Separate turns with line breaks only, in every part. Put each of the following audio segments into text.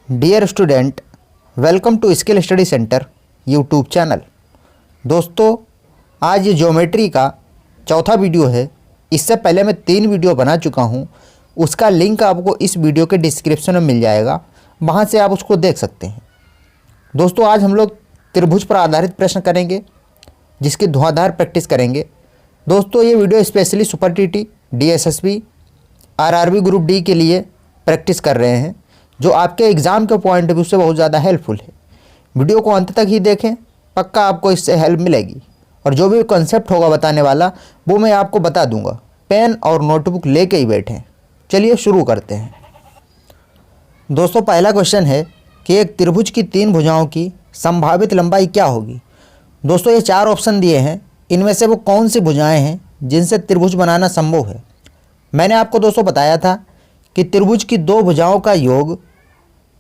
Dear student, welcome to skill study centre YouTube channel. दोस्तों, आज ये ज्योमेट्री का चौथा वीडियो है। इससे पहले मैं 3 वीडियो बना चुका हूँ। उसका लिंक आपको इस वीडियो के डिस्क्रिप्शन में मिल जाएगा, वहाँ से आप उसको देख सकते हैं। दोस्तों, आज हम लोग त्रिभुज पर आधारित प्रश्न करेंगे, जिसकी धुआंधार प्रैक्टिस करेंगे। दोस्तों, ये video specially super TT, DSSB, RRB group D के लिए प्रैक्टिस कर रहे हैं, जो आपके एग्ज़ाम के पॉइंट ऑफ व्यू से बहुत ज़्यादा हेल्पफुल है। वीडियो को अंत तक ही देखें, पक्का आपको इससे हेल्प मिलेगी। और जो भी कॉन्सेप्ट होगा बताने वाला, वो मैं आपको बता दूंगा। पेन और नोटबुक लेके ही बैठें। चलिए शुरू करते हैं। दोस्तों, पहला क्वेश्चन है कि एक त्रिभुज की 3 भुजाओं की संभावित लंबाई क्या होगी। दोस्तों, ये 4 ऑप्शन दिए हैं। इनमें से वो कौन सी भुजाएँ हैं जिनसे त्रिभुज बनाना संभव है। मैंने आपको दोस्तों बताया था कि त्रिभुज की 2 भुजाओं का योग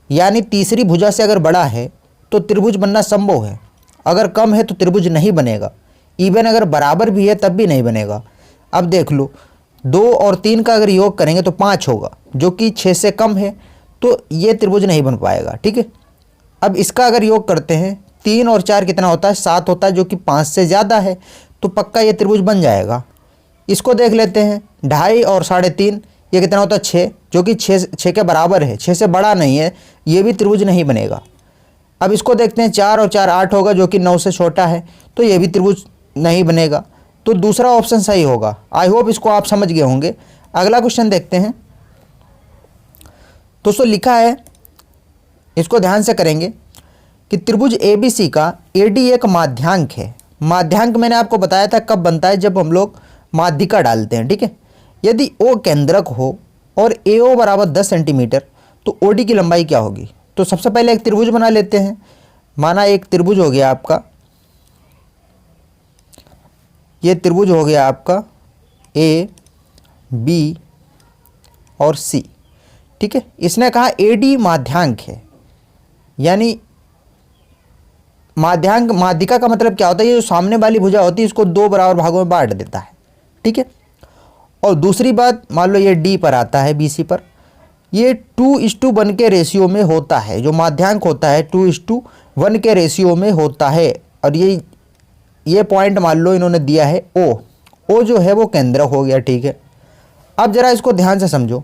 यानी तीसरी भुजा से अगर बड़ा है तो त्रिभुज बनना संभव है। अगर कम है तो त्रिभुज नहीं बनेगा। इवन अगर बराबर भी है तब भी नहीं बनेगा। अब देख लो, 2 और 3 का अगर योग करेंगे तो 5 होगा, जो कि 6 से कम है, तो ये त्रिभुज नहीं बन पाएगा। ठीक है। अब इसका अगर योग करते हैं, 3 और 4 कितना होता है, 7 होता है, जो कि 5 से ज़्यादा है, तो पक्का ये त्रिभुज बन जाएगा। इसको देख लेते हैं, 2.5 और 3.5, ये कितना होता है, 6, जो कि 6 के बराबर है, 6 से बड़ा नहीं है, ये भी त्रिभुज नहीं बनेगा। अब इसको देखते हैं, 4 और 4 8 होगा, जो कि 9 से छोटा है, तो ये भी त्रिभुज नहीं बनेगा। तो दूसरा ऑप्शन सही होगा। आई होप इसको आप समझ गए होंगे। अगला क्वेश्चन देखते हैं। दोस्तों, लिखा है, इसको ध्यान से करेंगे कि त्रिभुज ABC का AD एक माध्यांक है। माध्यांक मैंने आपको बताया था कब बनता है, जब हम लोग माध्यिका डालते हैं। ठीक है। यदि O केंद्रक हो और AO बराबर 10 सेंटीमीटर, तो OD की लंबाई क्या होगी। तो सबसे पहले एक त्रिभुज बना लेते हैं। माना एक त्रिभुज हो गया आपका, ये त्रिभुज हो गया आपका A, B और C। ठीक है। इसने कहा AD माध्यांक है, यानी माध्यांक, माध्यिका का मतलब क्या होता है, ये जो सामने वाली भुजा होती है इसको 2 बराबर भागों में बांट देता है। ठीक है। और दूसरी बात, मान लो ये D पर आता है, BC पर, ये 2:1 के रेशियो में होता है। जो माध्यांक होता है 2:1 के रेशियो में होता है। और ये पॉइंट मान लो इन्होंने दिया है O जो है वो केंद्रक हो गया। ठीक है। अब जरा इसको ध्यान से समझो।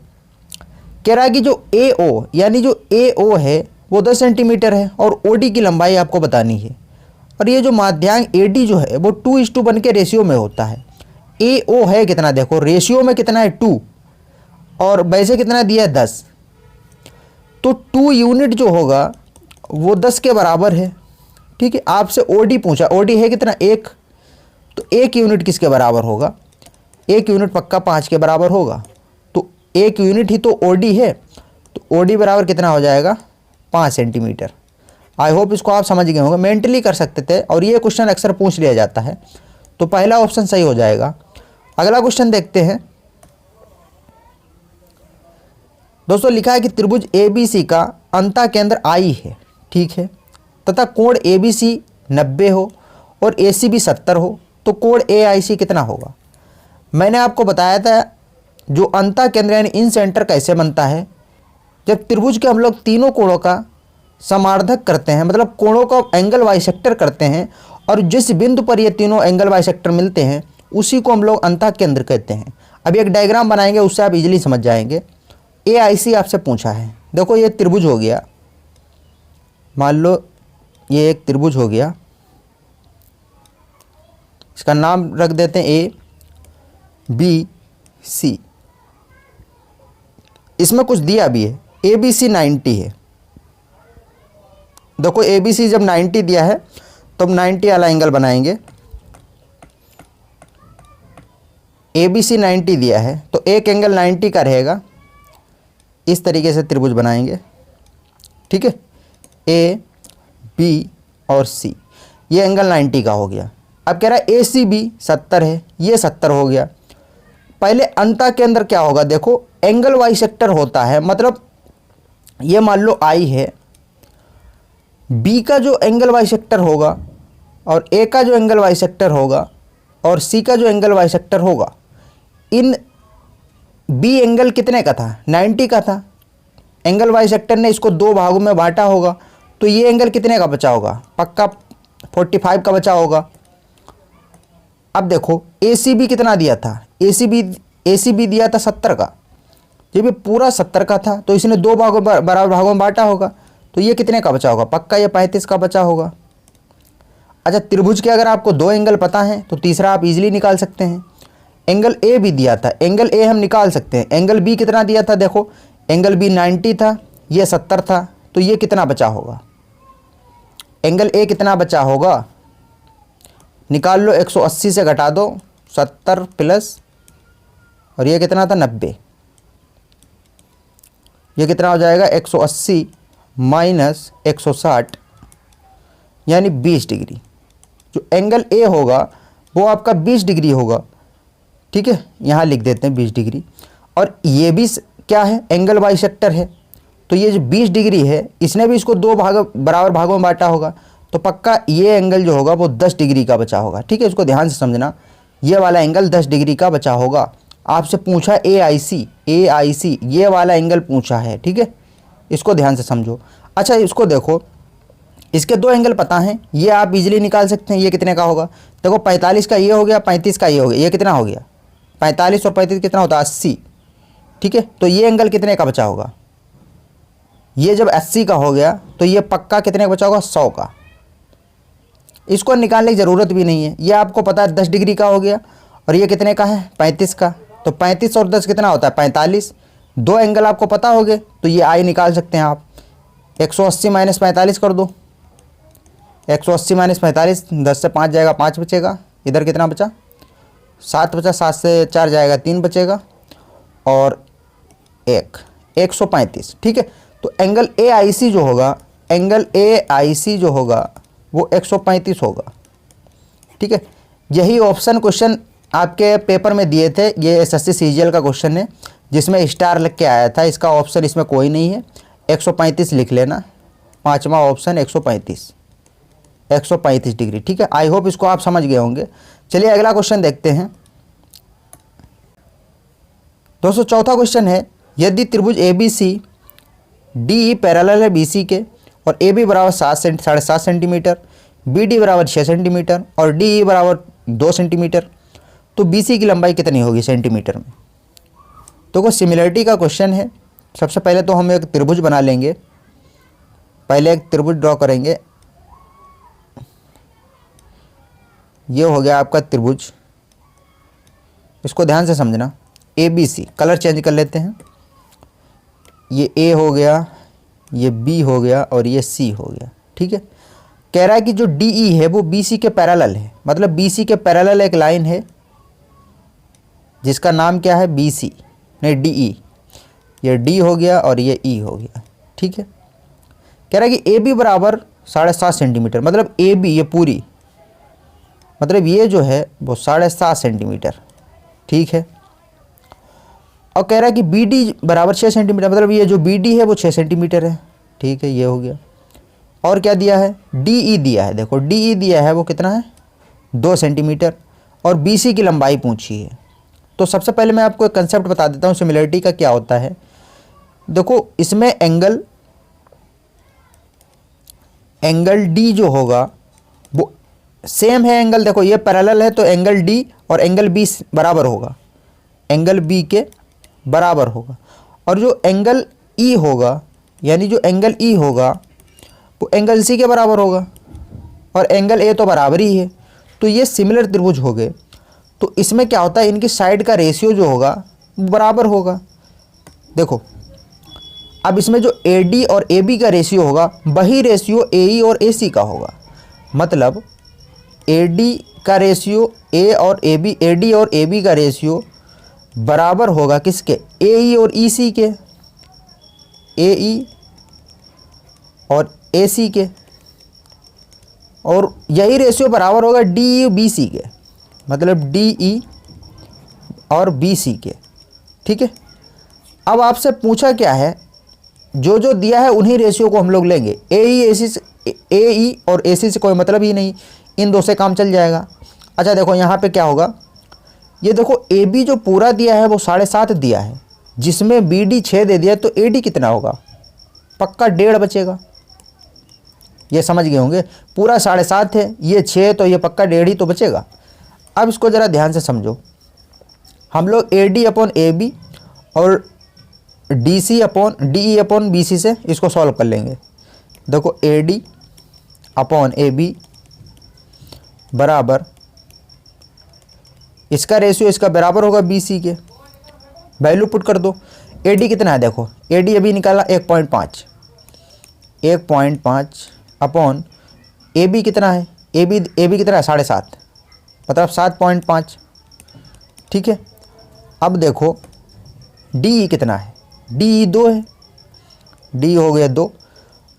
कह रहा है कि जो AO यानी जो AO है वो 10 सेंटीमीटर है और OD की लंबाई आपको बतानी है। और ये जो माध्यांक AD जो है वो 2:1 के रेशियो में होता है। AO है कितना, देखो रेशियो में कितना है, 2, और वैसे कितना दिया है, 10। तो 2 यूनिट जो होगा वो 10 के बराबर है। ठीक है। आपसे OD पूछा, OD है कितना, 1, तो 1 यूनिट किसके बराबर होगा, 1 यूनिट पक्का 5 के बराबर होगा। तो 1 यूनिट ही तो OD है, तो OD बराबर कितना हो जाएगा, 5 सेंटीमीटर। आई होप इसको आप समझ गए होंगे। मेंटली कर सकते थे, और ये क्वेश्चन अक्सर पूछ लिया जाता है, तो पहला ऑप्शन सही हो जाएगा। अगला क्वेश्चन देखते हैं। दोस्तों, लिखा है कि त्रिभुज ABC का अंतः केंद्र I है। ठीक है। तथा कोण ABC 90 हो और ACB 70 हो, तो कोण AIC कितना होगा। मैंने आपको बताया था जो अंतः केंद्र यानी इन सेंटर कैसे बनता है। जब त्रिभुज के हम लोग तीनों कोणों का समार्धक करते हैं, मतलब कोणों का एंगल बाइसेक्टर करते हैं, और जिस बिंदु पर ये तीनों एंगल बाइसेक्टर मिलते हैं उसी को हम लोग अंतः केंद्र कहते हैं। अभी एक डायग्राम बनाएंगे, उससे आप इजीली समझ जाएंगे। AIC आपसे पूछा है। देखो, ये त्रिभुज हो गया, मान लो ये एक त्रिभुज हो गया, इसका नाम रख देते हैं ABC। इसमें कुछ दिया भी है, ABC 90 है। देखो, ABC जब 90 दिया है तो हम 90 वाला एंगल बनाएंगे। ABC 90 दिया है तो एक एंगल 90 का रहेगा। इस तरीके से त्रिभुज बनाएंगे। ठीक है। A, B और C, ये एंगल 90 का हो गया। अब कह रहा है ACB 70 है, ये 70 हो गया। पहले अंतः केंद्र क्या होगा, देखो एंगल बाइसेक्टर होता है, मतलब ये मान लो I है, B का जो एंगल बाइसेक्टर होगा और A का जो एंगल बाइसेक्टर होगा और C का जो एंगल बाइसेक्टर होगा, इन B एंगल कितने का था, 90 का था। एंगल बाइसेक्टर ने इसको दो भागों में बांटा होगा, तो ये एंगल कितने का बचा होगा? पक्का 45 का बचा होगा। अब देखो ACB कितना दिया था? ACB दिया था 70 का। जब ये पूरा 70 का था तो इसने दो भागों बराबर भागों में बांटा होगा, तो ये कितने का बचा होगा? पक्का ये 35 का बचा होगा। अच्छा, त्रिभुज के अगर आपको दो एंगल पता हैं तो तीसरा आप इजीली निकाल सकते हैं। एंगल A भी दिया था, एंगल A हम निकाल सकते हैं। एंगल B कितना दिया था? देखो एंगल B 90 था, ये 70 था, तो ये कितना बचा होगा? एंगल A कितना बचा होगा? निकाल लो, 180 से घटा दो, 70 प्लस, और ये कितना था? 90। ये कितना हो जाएगा? 180 माइनस 160 यानी 20 डिग्री। जो एंगल A होगा वो आपका 20 डिग्री होगा। ठीक है, यहाँ लिख देते हैं 20 डिग्री। और ये भी क्या है? एंगल बाइसेक्टर है, तो ये जो 20 डिग्री है इसने भी इसको दो बराबर भागों में बांटा होगा, तो पक्का ये एंगल जो होगा वो 10 डिग्री का बचा होगा। ठीक है, इसको ध्यान से समझना, ये वाला एंगल 10 डिग्री का बचा होगा। आपसे पूछा AIC ये वाला एंगल पूछा है। ठीक है, इसको ध्यान से समझो। अच्छा, इसको देखो, इसके दो एंगल पता हैं, ये आप इजीली निकाल सकते हैं। ये कितने का होगा? देखो 45 का ये हो गया, 35 का ये हो गया, ये कितना हो गया? 45 और 35 कितना होता है? 80। ठीक है, तो ये एंगल कितने का बचा होगा? ये जब 80 का हो गया तो ये पक्का कितने का बचा होगा? 100 का। इसको निकालने की ज़रूरत भी नहीं है, ये आपको पता है 10 डिग्री का हो गया। और ये कितने का है? 35 का। तो 35 और 10 कितना होता है? 45। दो एंगल आपको पता हो गए, तो ये आई निकाल सकते हैं आप। 180 माइनस 45 कर दो, 180 माइनस 45, 10 से 5 जाएगा, 5 बचेगा। इधर कितना बचा? 7 बचा, 7 से 4 जाएगा, 3 बचेगा, और 135। ठीक है, तो एंगल AIC जो होगा, एंगल AIC जो होगा वो 135 होगा। ठीक है, यही ऑप्शन क्वेश्चन आपके पेपर में दिए थे। ये SSC CGL का क्वेश्चन है जिसमें स्टार लग के आया था। इसका ऑप्शन इसमें कोई नहीं है, 135 लिख लेना। पांचवा ऑप्शन 135 डिग्री। ठीक है, आई होप इसको आप समझ गए होंगे। चलिए अगला क्वेश्चन देखते हैं दोस्तों। चौथा क्वेश्चन है, यदि त्रिभुज ABC DE पैरेलल है BC के और AB बराबर 7.5 सेंटीमीटर, BD बराबर 6 सेंटीमीटर और DE बराबर 2 सेंटीमीटर, तो BC की लंबाई कितनी होगी सेंटीमीटर में? तो कोई सिमिलरिटी का क्वेश्चन है। सबसे पहले तो हम एक त्रिभुज बना लेंगे। पहले एक त्रिभुज ड्रॉ करेंगे। ये हो गया आपका त्रिभुज, इसको ध्यान से समझना। ABC, कलर चेंज कर लेते हैं। ये A हो गया, ये B हो गया और ये C हो गया। ठीक है, कह रहा है कि जो DE है वो BC के पैरेलल है, मतलब BC के पैरेलल एक लाइन है जिसका नाम क्या है? BC, नहीं DE। ये D हो गया और ये E हो गया। ठीक है, कह रहा है कि AB बराबर 7.5 सेंटीमीटर, मतलब AB ये पूरी, मतलब ये जो है वो 7.5 सेंटीमीटर। ठीक है, और कह रहा है कि BD बराबर 6 सेंटीमीटर, मतलब ये जो BD है वो 6 सेंटीमीटर है। ठीक है, ये हो गया। और क्या दिया है? DE दिया है। देखो DE दिया है वो कितना है? 2 सेंटीमीटर। और BC की लंबाई पूछी है। तो सबसे पहले मैं आपको एक कंसेप्ट बता देता हूँ सिमिलरिटी का क्या होता है। देखो इसमें एंगल D जो होगा वो सेम है एंगल। देखो ये पैरेलल है तो एंगल D और एंगल B बराबर होगा, एंगल B के बराबर होगा। और जो एंगल E होगा, यानी जो एंगल E होगा वो एंगल C के बराबर होगा, और एंगल A तो बराबर ही है। तो ये सिमिलर त्रिभुज हो गए। तो इसमें क्या होता है, इनकी साइड का रेशियो जो होगा वो बराबर होगा। देखो अब इसमें जो AD और AB का रेशियो होगा वही रेशियो AE और AC का होगा। मतलब AD का रेशियो AD और AB का रेशियो बराबर होगा किसके? AE और EC के, AE और AC के। और यही रेशियो बराबर होगा DE BC के, मतलब DE और BC के। ठीक है, अब आपसे पूछा क्या है, जो जो दिया है उन्हीं रेशियो को हम लोग लेंगे। AE और AC से कोई मतलब ही नहीं, इन दो से काम चल जाएगा। अच्छा देखो यहाँ पे क्या होगा, ये देखो AB जो पूरा दिया है वो 7.5 दिया है, जिसमें BD 6 दे दिया, तो AD कितना होगा? पक्का 1.5 बचेगा। ये समझ गए होंगे, पूरा 7.5 है, ये 6 तो ये पक्का 1.5 ही तो बचेगा। अब इसको ज़रा ध्यान से समझो, हम लोग AD अपॉन AB और DE अपॉन BC से इसको सॉल्व कर लेंगे। देखो AD अपॉन AB बराबर, इसका रेशियो इसका बराबर होगा BC के, वैल्यू पुट कर दो। AD कितना है देखो, AD अभी निकाला 1.5 अपॉन AB कितना है, AB कितना है 7.5, मतलब 7.5। ठीक है, अब देखो DE कितना है, DE 2 है, D हो गया 2।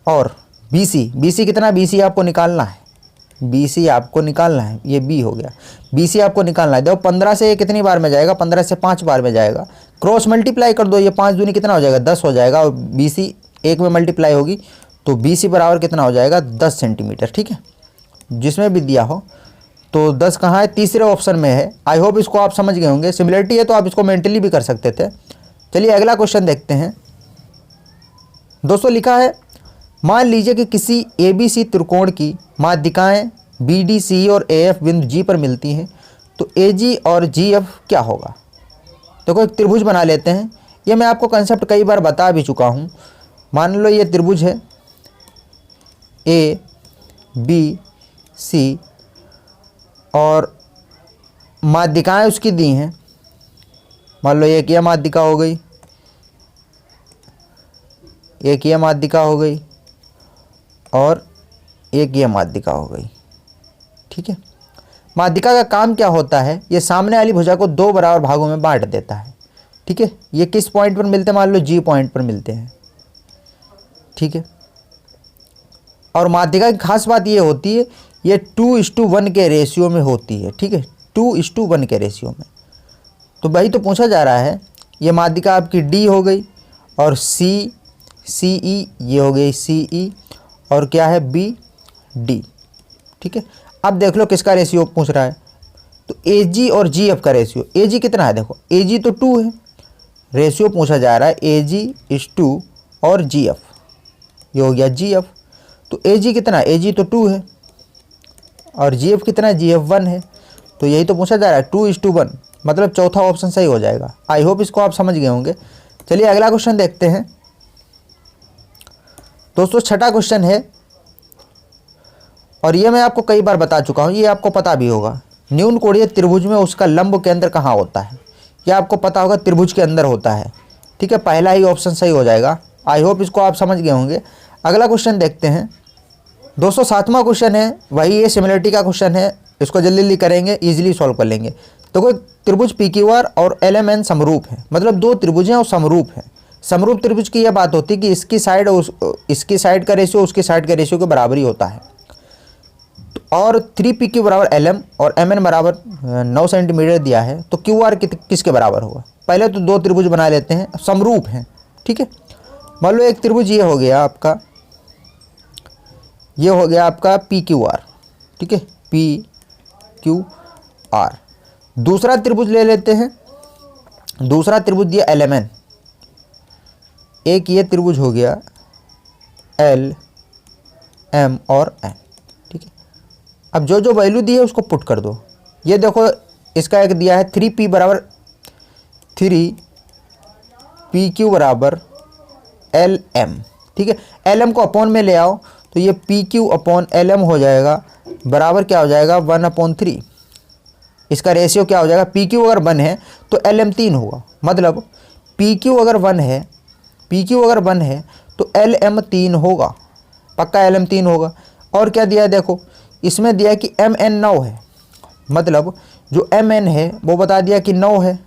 और BC कितना है, BC आपको निकालना है, BC आपको निकालना है, ये B हो गया, BC आपको निकालना है। देखो 15 से ये कितनी बार में जाएगा, 15 से 5 बार में जाएगा, क्रॉस मल्टीप्लाई कर दो, ये 5 दूनी कितना हो जाएगा 10 हो जाएगा, और BC 1 में मल्टीप्लाई होगी तो BC बराबर कितना हो जाएगा 10 सेंटीमीटर। ठीक है, जिसमें भी दिया हो तो 10 कहाँ है, तीसरे ऑप्शन में है। आई होप इसको आप समझ गए होंगे, सिमिलरिटी है तो आप इसको मेंटली भी कर सकते थे। चलिए अगला क्वेश्चन देखते हैं। दोस्तों लिखा है, मान लीजिए कि किसी ABC त्रिकोण की माध्यिकाएं BD CE और AF बिंदु G पर मिलती हैं, तो AG और GF क्या होगा। देखो एक त्रिभुज बना लेते हैं, ये मैं आपको कंसेप्ट कई बार बता भी चुका हूँ। मान लो ये त्रिभुज है ABC और माध्यिकाएं उसकी दी हैं, मान लो एक यह माध्यिका हो गई, एक यह माध्यिका हो गई और एक यह माध्यिका हो गई। ठीक है, माध्यिका का काम क्या होता है, ये सामने वाली भुजा को 2 बराबर भागों में बांट देता है। ठीक है, ये किस पॉइंट पर मिलते हैं, मान लो G पॉइंट पर मिलते हैं। ठीक है, और माध्यिका की खास बात ये होती है, ये 2:1 के रेशियो में होती है। ठीक है, 2:1 के रेशियो में। तो भाई तो पूछा जा रहा है, ये माध्यिका आपकी D हो गई और CE ये हो गई CE और क्या है BD। ठीक है, अब देख लो किसका रेशियो पूछ रहा है, तो AG और GF का रेशियो। AG कितना है देखो, AG तो 2 है, रेशियो पूछा जा रहा है AG:2 और GF, ये हो गया GF। तो AG कितना है, AG तो 2 है और GF कितना है, GF 1 है। तो यही तो पूछा जा रहा है 2:1, मतलब चौथा ऑप्शन सही हो जाएगा। आई होप इसको आप समझ गए होंगे। चलिए अगला क्वेश्चन देखते हैं। दोस्तों छठा क्वेश्चन है, और ये मैं आपको कई बार बता चुका हूँ, ये आपको पता भी होगा। न्यून कोणीय त्रिभुज में उसका लंब केंद्र कहाँ होता है, ये आपको पता होगा, त्रिभुज के अंदर होता है। ठीक है, पहला ही ऑप्शन सही हो जाएगा। आई होप इसको आप समझ गए होंगे। अगला क्वेश्चन देखते हैं। दोस्तों 7वां क्वेश्चन है, वही ये सिमिलरिटी का क्वेश्चन है, इसको जल्दी जल्दी करेंगे, ईजिली सॉल्व कर लेंगे। तो कोई त्रिभुज PQR और LMN समरूप है, मतलब 2 त्रिभुज हैं और समरूप हैं। समरूप त्रिभुज की यह बात होती है कि इसकी साइड और इसकी साइड का रेशियो उसकी साइड के रेशियो के बराबर ही होता है। और 3PQ बराबर LM और MN बराबर 9 सेंटीमीटर दिया है, तो QR किसके बराबर होगा। पहले तो 2 त्रिभुज बना लेते हैं, समरूप हैं। ठीक है, मान लो एक त्रिभुज ये हो गया आपका, ये हो गया आपका PQR। ठीक है, PQR। दूसरा त्रिभुज ले लेते हैं, दूसरा त्रिभुज दिया LMN, एक ये त्रिभुज हो गया L M और N। ठीक है, अब जो जो वैल्यू दी है उसको पुट कर दो। ये देखो इसका एक दिया है 3P बराबर 3PQ बराबर LM। ठीक है, LM को अपॉन में ले आओ तो ये PQ अपॉन LM हो जाएगा, बराबर क्या हो जाएगा 1/3। इसका रेशियो क्या हो जाएगा, PQ अगर 1 है तो LM 3 होगा, मतलब PQ अगर 1 है, PQ अगर 1 है तो LM 3 होगा, पक्का LM 3 होगा। और क्या दिया है देखो, इसमें दिया है कि MN 9 है, मतलब जो MN है वो बता दिया कि 9 है।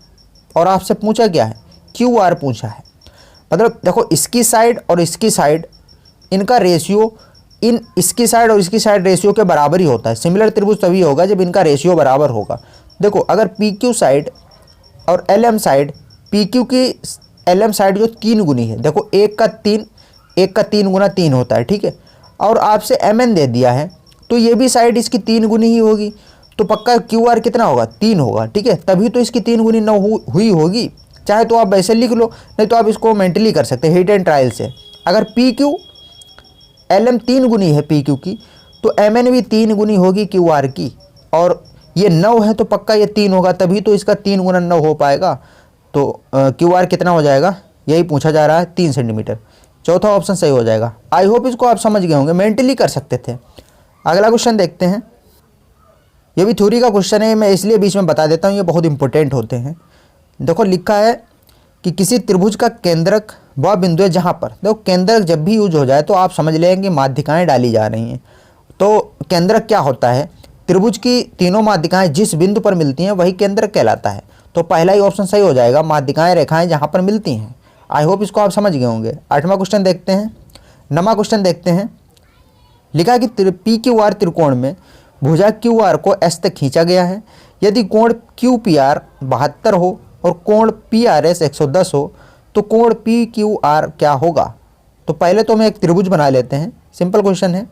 और आपसे पूछा क्या है, QR पूछा है, मतलब देखो इसकी साइड और इसकी साइड, इनका रेशियो इसकी साइड और इसकी साइड रेशियो के बराबर ही होता है। सिमिलर त्रिभुज तभी होगा जब इनका रेशियो बराबर होगा। देखो अगर PQ साइड और LM साइड, PQ की LM साइड जो 3 गुनी है, देखो 1 का 3 गुना 3 होता है। ठीक है, और आपसे MN दे दिया है तो ये भी साइड इसकी 3 गुनी ही होगी, तो पक्का QR कितना होगा 3 होगा। ठीक है, तभी तो इसकी 3 गुनी 9 हुई होगी। चाहे तो आप वैसे लिख लो, नहीं तो आप इसको मेंटली कर सकते हैं हिट एंड ट्रायल से। अगर पी क्यू एल एम 3 गुनी है पी क्यू की, तो एम एन भी 3 गुनी होगी क्यू आर की। और ये 9 है तो पक्का ये 3 होगा, तभी तो इसका 3 गुना 9 हो पाएगा। तो क्यू आर कितना हो जाएगा, यही पूछा जा रहा है, 3 सेंटीमीटर। चौथा ऑप्शन सही हो जाएगा। आई होप इसको आप समझ गए होंगे, मेंटली कर सकते थे। अगला क्वेश्चन देखते हैं। ये भी थ्योरी का क्वेश्चन है, मैं इसलिए बीच में बता देता हूँ, ये बहुत इंपॉर्टेंट होते हैं। देखो लिखा है कि किसी त्रिभुज का केंद्रक वह बिंदु है जहाँ पर, देखो केंद्रक जब भी यूज हो जाए तो आप समझ लेंगे माध्यिकाएँ डाली जा रही हैं। तो केंद्रक क्या होता है, त्रिभुज की तीनों माध्यिकाएँ जिस बिंदु पर मिलती हैं वही केंद्रक कहलाता है। तो पहला ही ऑप्शन सही हो जाएगा, माध्यिकाएँ रेखाएँ जहाँ पर मिलती हैं। आई होप इसको आप समझ गए होंगे। 8वां क्वेश्चन देखते हैं। 9वां क्वेश्चन देखते हैं। लिखा है कि पी क्यू आर त्रिकोण में भुजा क्यू आर को एस तक खींचा गया है। यदि कोण क्यू पी आर 72 हो और कोण पी आर एस 110 हो तो कोण पी क्यू आर क्या होगा। तो पहले तो हम एक त्रिभुज बना लेते हैं, सिंपल क्वेश्चन है।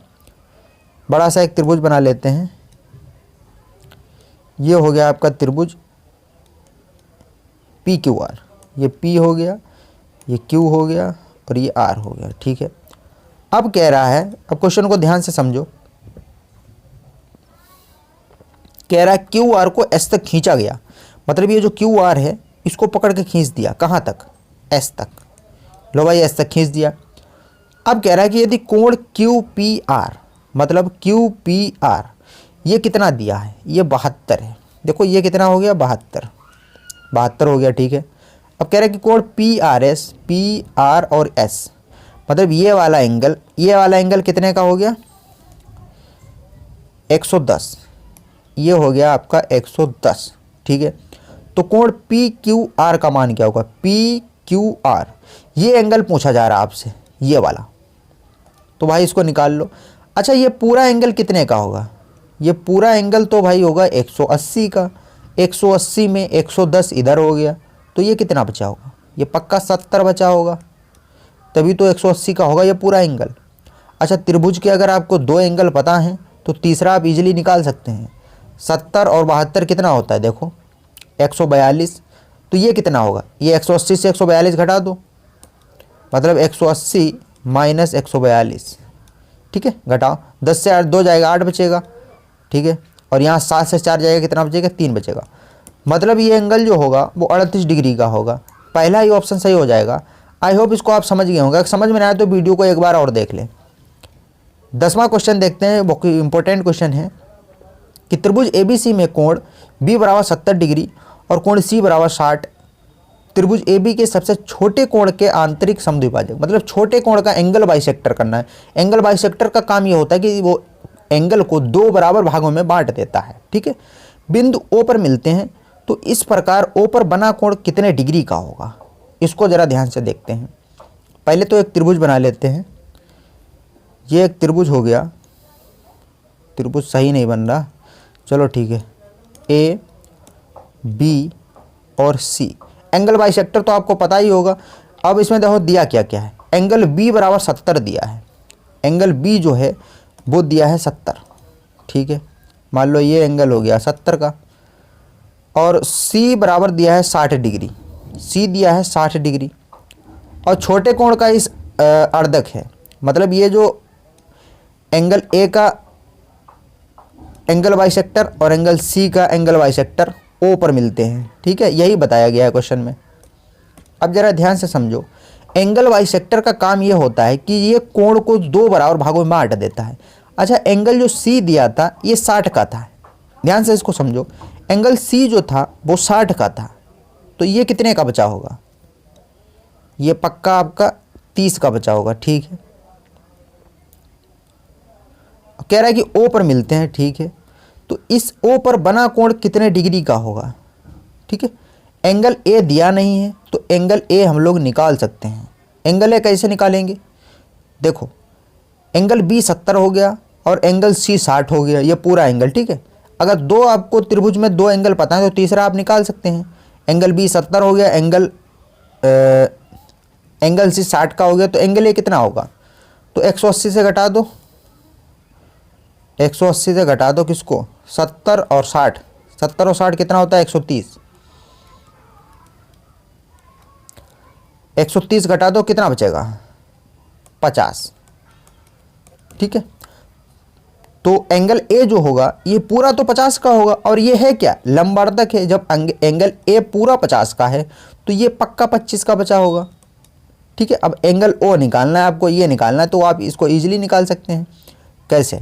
बड़ा सा एक त्रिभुज बना लेते हैं। ये हो गया आपका त्रिभुज पी क्यू आर, ये पी हो गया, ये क्यू हो गया और ये आर हो गया, ठीक है। अब कह रहा है, अब क्वेश्चन को ध्यान से समझो, कह रहा है क्यू आर को एस तक खींचा गया, मतलब ये जो क्यू आर है इसको पकड़ के खींच दिया, कहाँ तक, एस तक। लो भाई एस तक खींच दिया। अब कह रहा है कि यदि कोण क्यू पी आर, मतलब क्यू पी आर ये कितना दिया है, ये 72 है। देखो ये कितना हो गया, 72 हो गया, ठीक है। अब कह रहा है कि कोण P R S, P R और एस, मतलब ये वाला एंगल कितने का हो गया, 110। ये हो गया आपका 110, ठीक है। तो कोण पी क्यू आर का मान क्या होगा, पी क्यू आर, ये एंगल पूछा जा रहा है आपसे, ये वाला। तो भाई इसको निकाल लो। अच्छा ये पूरा एंगल कितने का होगा, ये पूरा एंगल तो भाई होगा 180 का। 180 में 110 इधर हो गया, तो ये कितना बचा होगा, ये पक्का 70 बचा होगा, तभी तो 180 का होगा ये पूरा एंगल। अच्छा त्रिभुज के अगर आपको 2 एंगल पता हैं तो तीसरा आप इजीली निकाल सकते हैं। 70 और 72 कितना होता है, देखो 142। तो ये कितना होगा, ये 180 से 142 घटा दो, मतलब 180 माइनस 142, ठीक है, घटाओ। 10 से 8 2 जाएगा, 8 बचेगा, ठीक है। और यहाँ 7 से 4 जाएगा, कितना बचेगा, 3 बचेगा। मतलब ये एंगल जो होगा वो 38 डिग्री का होगा। पहला ही ऑप्शन सही हो जाएगा। आई होप इसको आप समझ गए होंगे। अगर समझ में ना आए तो वीडियो को एक बार और देख लें। 10वां क्वेश्चन देखते हैं, बहुत इंपॉर्टेंट क्वेश्चन है कि त्रिभुज ABC में कोण B बराबर 70 डिग्री और कोण C बराबर 60। त्रिभुज AB के सबसे छोटे कोण के आंतरिक समद्विभाजक, मतलब छोटे कोण का एंगल बाइसेक्टर करना है। एंगल बाइसेक्टर का काम ये होता है कि वो एंगल को 2 बराबर भागों में बांट देता है, ठीक है। बिंदु O पर मिलते हैं, तो इस प्रकार O पर बना कोण कितने डिग्री का होगा, इसको ज़रा ध्यान से देखते हैं। पहले तो एक त्रिभुज बना लेते हैं। ये एक त्रिभुज हो गया, त्रिभुज सही नहीं बन रहा, चलो ठीक है। A, B और C, एंगल बाइसेक्टर तो आपको पता ही होगा। अब इसमें देखो दिया क्या क्या है, एंगल B बराबर 70 दिया है। एंगल B जो है वो दिया है 70, ठीक है। मान लो ये एंगल हो गया 70 का। और C बराबर दिया है 60 डिग्री, C दिया है 60 डिग्री। और छोटे कोण का इस अर्धक है, मतलब ये जो एंगल A का एंगल बाइसेक्टर और एंगल C का एंगल बाइसेक्टर O पर मिलते हैं, ठीक है। यही बताया गया है क्वेश्चन में। अब जरा ध्यान से समझो, एंगल बाइसेक्टर का काम ये होता है कि ये कोण को 2 बराबर भागों में बांट देता है। अच्छा एंगल जो C दिया था ये 60 का था, ध्यान से इसको समझो। एंगल C जो था वो 60 का था, तो ये कितने का बचा होगा, ये पक्का आपका 30 का बचा होगा, ठीक है। कह रहा है कि O पर मिलते हैं, ठीक है। तो इस O पर बना कोण कितने डिग्री का होगा, ठीक है। एंगल A दिया नहीं है तो एंगल A हम लोग निकाल सकते हैं। एंगल A कैसे निकालेंगे, देखो एंगल B 70 हो गया और एंगल C 60 हो गया, ये पूरा एंगल, ठीक है। अगर दो आपको त्रिभुज में 2 एंगल पता है तो तीसरा आप निकाल सकते हैं। एंगल B 70 हो गया, एंगल C 60 का हो गया, तो एंगल A कितना होगा, तो 180 से घटा दो, 180 से घटा दो किसको, 70 और 60, 70 और 60 कितना होता है 130, 130 घटा दो कितना बचेगा, 50, ठीक है। तो एंगल ए जो होगा ये पूरा तो 50 का होगा, और ये है क्या, लंबवर्धक है। जब एंगल ए पूरा 50 का है तो ये पक्का 25 का बचा होगा, ठीक है। अब एंगल ओ निकालना है आपको, ये निकालना है, तो आप इसको ईजिली निकाल सकते हैं। कैसे,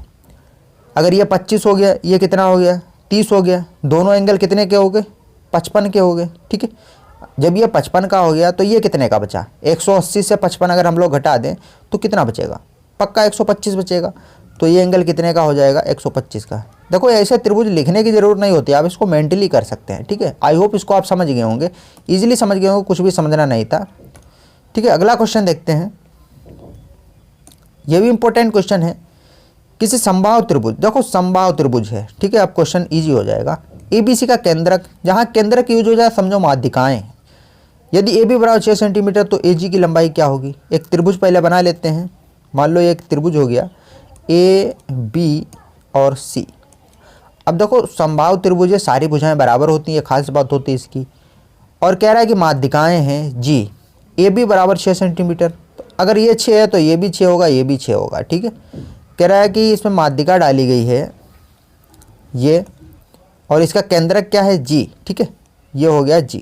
अगर ये 25 हो गया, ये कितना हो गया, 30 हो गया, दोनों एंगल कितने के हो गए, 55 के हो गए, ठीक है। जब ये 55 का हो गया तो ये कितने का बचा, 180 से 55 अगर हम लोग घटा दें तो कितना बचेगा, पक्का 125 बचेगा। तो ये एंगल कितने का हो जाएगा, 125 का। देखो ऐसे त्रिभुज लिखने की ज़रूरत नहीं होती, आप इसको मेंटली कर सकते हैं, ठीक है। आई होप इसको आप समझ गए होंगे, ईजिली समझ गए होंगे, कुछ भी समझना नहीं था, ठीक है। अगला क्वेश्चन देखते हैं, ये भी इंपॉर्टेंट क्वेश्चन है। किसी समबाहु त्रिभुज, देखो समबाहु त्रिभुज है, ठीक है, अब क्वेश्चन ईजी हो जाएगा। ABC का केंद्रक, जहाँ केंद्रक यूज हो जाए समझो माध्यिकाएं। यदि AB बराबर 6 सेंटीमीटर तो AG की लंबाई क्या होगी। एक त्रिभुज पहले बना लेते हैं, मान लो एक त्रिभुज हो गया A, B और C। अब देखो समबाहु त्रिभुज है, सारी भुजाएं बराबर होती हैं, खास बात होती है इसकी। और कह रहा है कि माध्यिकाएं हैं G, AB बराबर 6 सेंटीमीटर। तो अगर ये 6 है तो ये भी 6 होगा, ये भी 6 होगा, ठीक है। कह रहा है कि इसमें माध्यिका डाली गई है ये, और इसका केंद्रक क्या है, G, ठीक है, ये हो गया G।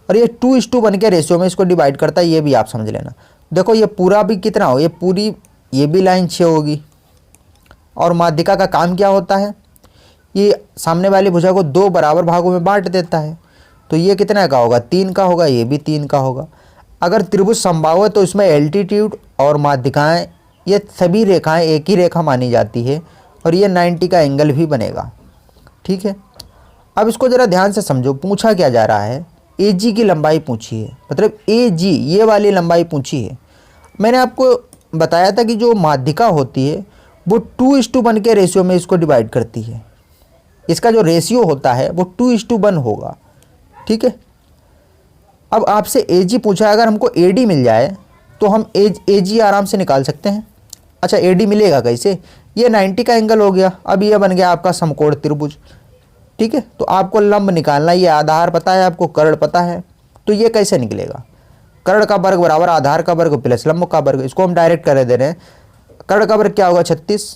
और ये 2:2 बन के रेशियो में इसको डिवाइड करता है, ये भी आप समझ लेना। देखो ये पूरा भी कितना हो, ये पूरी ये भी लाइन 6 होगी। और माध्यिका का काम क्या होता है, ये सामने वाली भुजा को 2 बराबर भागों में बांट देता है। तो ये कितना का होगा, 3 का होगा, ये भी 3 का होगा। अगर त्रिभुज समबाहु है तो इसमें एल्टीट्यूड और माध्यिकाएं, ये सभी रेखाएं एक ही रेखा मानी जाती है, और ये 90 का एंगल भी बनेगा, ठीक है। अब इसको ज़रा ध्यान से समझो, पूछा क्या जा रहा है, AG की लंबाई पूछी है, मतलब AG ये वाली लंबाई पूछी है। मैंने आपको बताया था कि जो माध्यिका होती है वो 2:1 बन के रेशियो में इसको डिवाइड करती है। इसका जो रेशियो होता है वो 2:1 होगा, ठीक है। अब आपसे AG पूछा है, अगर हमको AD मिल जाए तो हम AG आराम से निकाल सकते हैं। अच्छा AD मिलेगा कैसे, ये 90 का एंगल हो गया, अब ये बन गया आपका समकोण त्रिभुज, ठीक है। तो आपको लंब निकालना, ये आधार पता है आपको, कर्ण पता है, तो ये कैसे निकलेगा, कर्ण का वर्ग बराबर आधार का वर्ग प्लस लंब का वर्ग। इसको हम डायरेक्ट कर दे रहे हैं, कर्ण का वर्ग क्या होगा 36,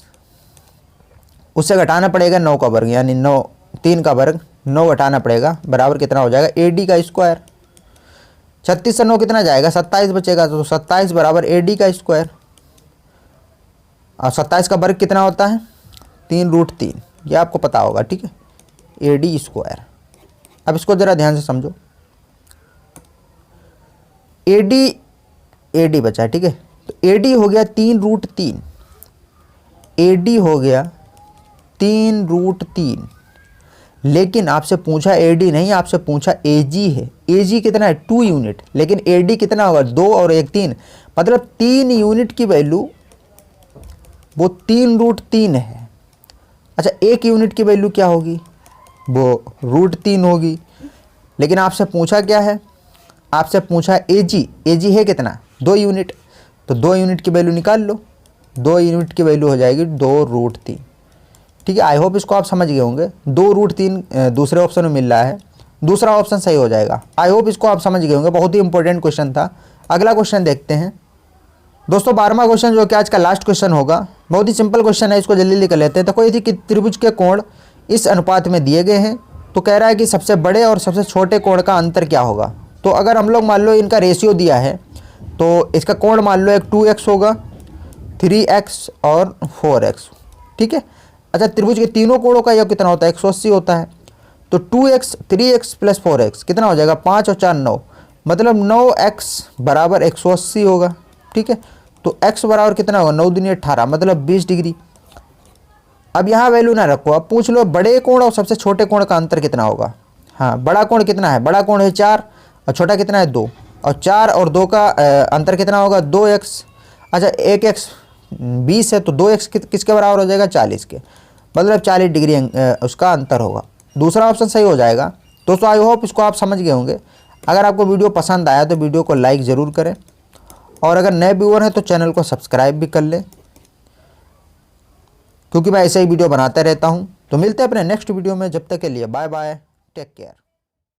उससे घटाना पड़ेगा 9 का वर्ग, यानी 9 3 का वर्ग 9 घटाना पड़ेगा, बराबर कितना हो जाएगा AD का स्क्वायर। 36 से 9 कितना जाएगा, 27 बचेगा, तो 27 बराबर AD का स्क्वायर। और 27 का वर्ग कितना होता है, 3√3, ये आपको पता होगा, ठीक है, AD स्क्वायर। अब इसको ज़रा ध्यान से समझो, AD बचा है, ठीक है। तो AD हो गया 3√3, AD हो गया 3√3। लेकिन आपसे पूछा AD नहीं, आपसे पूछा AG है। AG कितना है, 2 यूनिट, लेकिन AD कितना होगा, 2 और 1 3, मतलब 3 यूनिट की वैल्यू वो 3√3 है। अच्छा 1 यूनिट की वैल्यू क्या होगी, वो √3 होगी। लेकिन आपसे पूछा क्या है, आपसे पूछा AG है कितना, 2 यूनिट, तो 2 यूनिट की वैल्यू निकाल लो, 2 यूनिट की वैल्यू हो जाएगी 2√3, ठीक है। आई होप इसको आप समझ गए होंगे। 2√3 दूसरे ऑप्शन में मिल रहा है, दूसरा ऑप्शन सही हो जाएगा। आई होप इसको आप समझ गए होंगे, बहुत ही इंपॉर्टेंट क्वेश्चन था। अगला क्वेश्चन देखते हैं दोस्तों, 12वां क्वेश्चन जो कि आज का लास्ट क्वेश्चन होगा। बहुत ही सिंपल क्वेश्चन है, इसको जल्दी जल्दी कर लेते हैं। देखो यदि कि त्रिभुज के कोण इस अनुपात में दिए गए हैं, तो कह रहा है कि सबसे बड़े और सबसे छोटे कोण का अंतर क्या होगा। तो अगर हम लोग मान लो इनका रेशियो दिया है, तो इसका कोण मान लो एक 2x होगा, 3x और 4x, ठीक है। अच्छा त्रिभुज के तीनों कोणों का योग कितना होता है, 180 होता है। तो 2x 3x प्लस 4x कितना हो जाएगा, 5 और 4 9, मतलब 9x बराबर 180 होगा, ठीक है। तो x बराबर कितना होगा, 9 दूनी 18, मतलब 20 डिग्री। अब यहाँ वैल्यू ना रखो, अब पूछ लो बड़े कोण और सबसे छोटे कोण का अंतर कितना होगा। हाँ बड़ा कोण कितना है, बड़ा कोण है 4 और छोटा कितना है 2, और 4 और 2 का अंतर कितना होगा, 2x। अच्छा 1x 20 है, तो 2x किसके बराबर हो जाएगा, 40 के, मतलब 40 डिग्री उसका अंतर होगा। दूसरा ऑप्शन सही हो जाएगा। दोस्तों आई होप इसको आप समझ गए होंगे। अगर आपको वीडियो पसंद आया तो वीडियो को लाइक ज़रूर करें, और अगर नए व्यूअर हैं तो चैनल को सब्सक्राइब भी कर लें, क्योंकि मैं ऐसे ही वीडियो बनाता रहता हूं। तो मिलते हैं अपने नेक्स्ट वीडियो में, जब तक के लिए बाय बाय, टेक केयर।